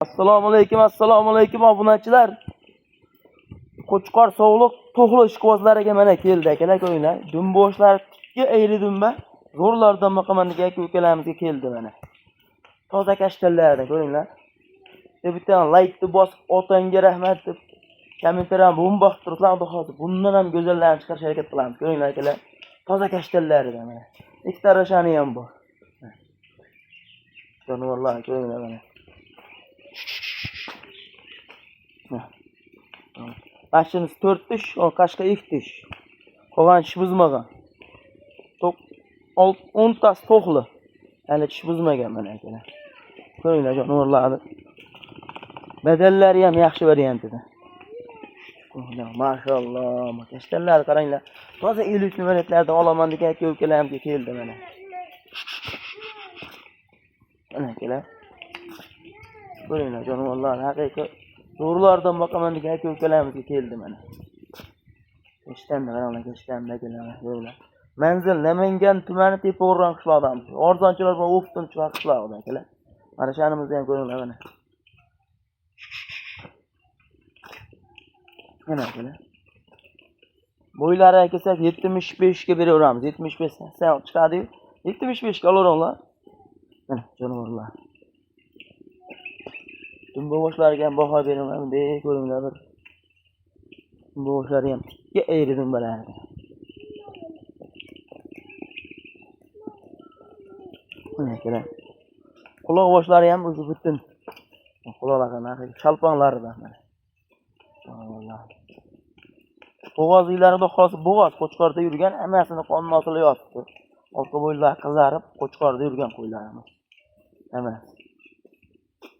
Assalomu alaykum obunachilar. Qo'chqor sovliq to'g'ri ishqibozlariga mana keldi akalar ko'ringlar. Dumboshlar tikka ayri dumba zo'rlardan maqamandiga aka-ukalamizga keldi mana. Toza kashtallardan ko'ringlar. Bitta like bosib otanga rahmat deb kommentariyam bomba qilib turiblar. Xudo xohlasa bundan ham go'zallarni chiqarishga harakat qilamiz. Ko'ringlar akalar. Toza kashtallardan mana. Ikkita rashani ham bor. Jonivorlar ko'ringlar mana. Başınız 4 tush, o qashqa 2 tush. Qolgan tish buzmagan. 10 tas to'qli. Hali tish buzmagan mana akalar. Ko'ringlar jonivorlarni. Badallari ham yaxshi variantida. Maşallah, kashtallar qaranglar. Toza elit variantlardan olaman degan aka-ukalarimga keldi mana. Mana akalar. Ko'ringlar jonivorlar haqiqiy zo'rlardan boqaman degan aka-ukalarimizga keldi mana. Eshitanda mana eshitanda kelar. Manzil Namangan tumani Tepao'ran qishloqdan. Arzonchilar va O'ftin qishlog'idan akalar. Mana shanimizni ham ko'ringlar mana. Mana akalar. Bo'ylari kelsak 75 ga beraveramiz. 75 sen chiqadi. 75 ga olaveringlar. Mana jonivorlar. Dumboshlarga ham baho beraman. Bunday ko'ringlar bir. Dumboshlar ham tikka ayri dumbalar. Mana akalar. Quloq boshlari ham o'zi butun. Quloqlari shalponlaridan mana. Alloh. Bo'g'ozlarida xolos bo'g'oz qo'chqorda yurgan hammasini qonun ostida yotibdi. Orqa bo'ylar qizarib qo'chqorda yurgan qo'ylarimiz. Hamma.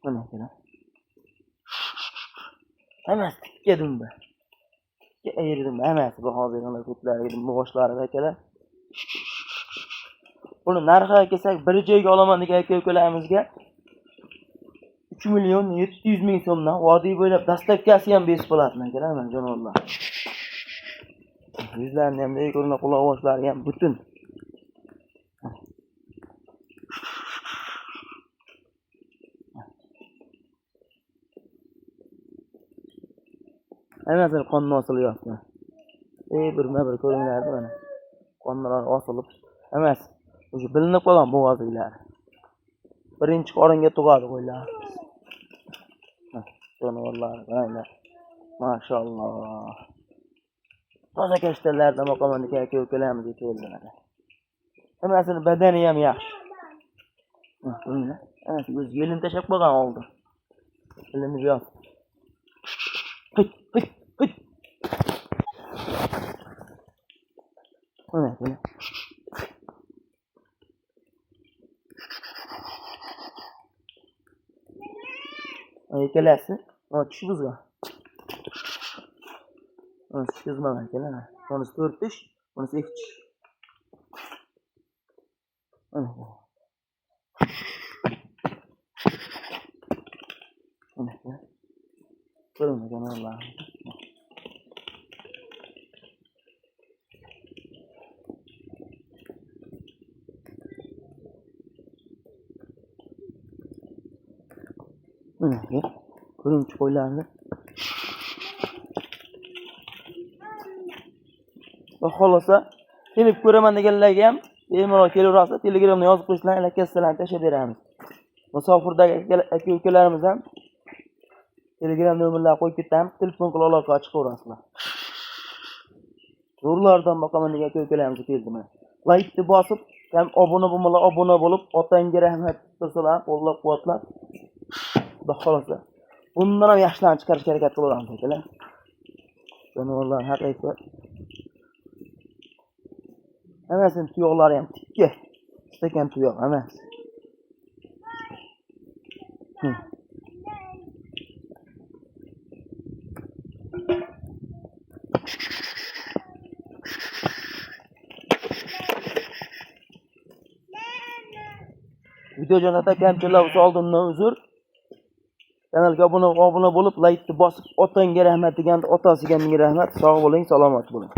Mana akalar. Hammasi tikka dumba. Tikka ayri dumba. Hammasi baho berilgan ko'plariga dumba boshlari akalar. Buni narxiga kelsak bir joyga olaman degan aka-ukalarimizga 3 million 700 ming so'mdan vodiy bo'ylab dastavkasi ham berish bo'ladi akalar mana jonivorlar. Yuzlarini ham ko'ringlar, quloq boshlari ham butun. Hammasini qonun ostida yotibdi. Bir ko'ringlar mana. Qonlar osilib hammasi o'sha bilinib qolgan bo'g'ozlar. Birinchi qoringa tug'adi qo'ylar. Jonivorlar, mana. Maşallah. Toza kashtallardan boqaman degan aka-ukalarimizga keldi mana. Hammasini badani ham yaxshi. Ko'ringlar. Hammasi o'z yelini tashab qo'ygan oldi. Tilimiz yo'q. Mana mana. Ikkalasi tish buzgan. Tish buzmagan akalar. Bunisi 4 tish, bunisi 2 tish. Mana. Mana. Ko'ringlar jonivorlar. Ko'ringchi qo'ylarni. Va xolosa kelib ko'raman deganlarga ham bemalol kelaverasiz. Telegramda yozib qo'yishlar, lokatsiyalarni tashab beramiz. Musofirdagi aka-ukalarimiz ham Telegram nomerlarini qo'yib ketamiz. Telefon qilib aloqa chiqaverasizlar. Zo'rlardan boqaman degan aka-ukalarimizga keldi mana. Like bosib, ham obuna bo'lib, otangga rahmat qilsalar, qo'llab-quvvatlab. Xudo xolasa. Bundan ham yaxshilarni chiqarishga harakat qilaveramiz akalar. Jonivorlar haqiqiy. Hammasini tuyoqlari ham tikka. Stakan tuyoq emas. Video jonata kamchilar bo'lsa oldindan uzr. Kanalga obuna bo'lib, like bosib, otangga rahmat deganda otasiga ming rahmat. Sog' bo'ling, salomat bo'ling.